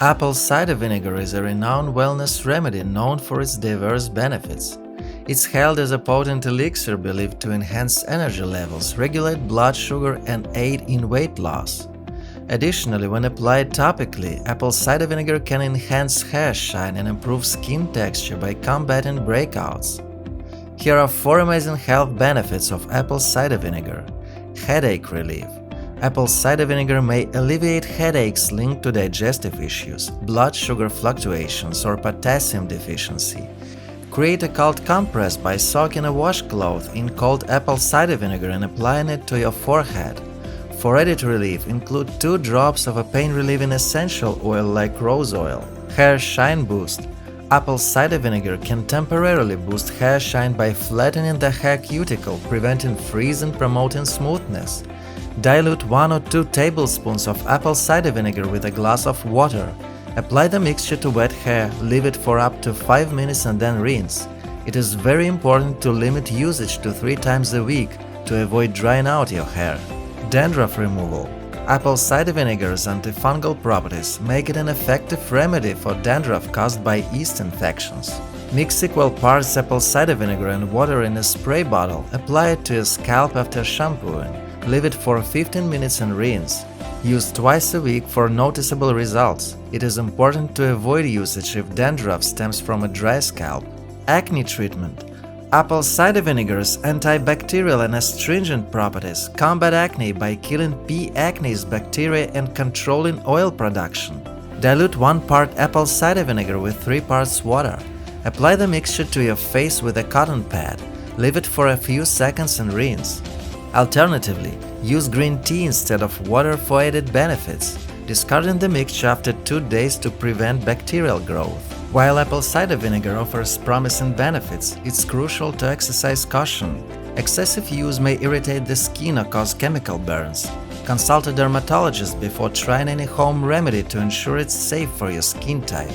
Apple cider vinegar is a renowned wellness remedy known for its diverse benefits. It's hailed as a potent elixir believed to enhance energy levels, regulate blood sugar, and aid in weight loss. Additionally, when applied topically, apple cider vinegar can enhance hair shine and improve skin texture by combating breakouts. Here are 4 amazing health benefits of apple cider vinegar. Headache relief. Apple cider vinegar may alleviate headaches linked to digestive issues, blood sugar fluctuations, or potassium deficiency. Create a cold compress by soaking a washcloth in cold apple cider vinegar and applying it to your forehead. For added relief, include 2 drops of a pain-relieving essential oil like rose oil. Hair shine boost. Apple cider vinegar can temporarily boost hair shine by flattening the hair cuticle, preventing frizz and promoting smoothness. Dilute 1 or 2 tablespoons of apple cider vinegar with a glass of water. Apply the mixture to wet hair, leave it for up to 5 minutes and then rinse. It is very important to limit usage to 3 times a week to avoid drying out your hair. Dandruff removal. Apple cider vinegar's antifungal properties make it an effective remedy for dandruff caused by yeast infections. Mix equal parts apple cider vinegar and water in a spray bottle, apply it to your scalp after shampooing, leave it for 15 minutes and rinse. Use twice a week for noticeable results. It is important to avoid usage if dandruff stems from a dry scalp. Acne treatment. Apple cider vinegar's antibacterial and astringent properties combat acne by killing P. acnes bacteria and controlling oil production. Dilute 1 part apple cider vinegar with 3 parts water. Apply the mixture to your face with a cotton pad. Leave it for a few seconds and rinse. Alternatively, use green tea instead of water for added benefits, discarding the mixture after 2 days to prevent bacterial growth. While apple cider vinegar offers promising benefits, it's crucial to exercise caution. Excessive use may irritate the skin or cause chemical burns. Consult a dermatologist before trying any home remedy to ensure it's safe for your skin type.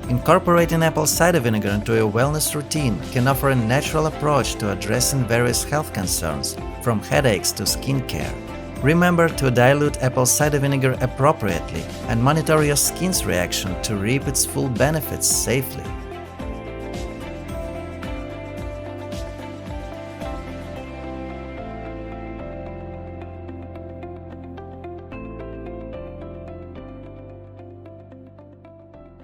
Incorporating apple cider vinegar into your wellness routine can offer a natural approach to addressing various health concerns, from headaches to skin care. Remember to dilute apple cider vinegar appropriately and monitor your skin's reaction to reap its full benefits safely.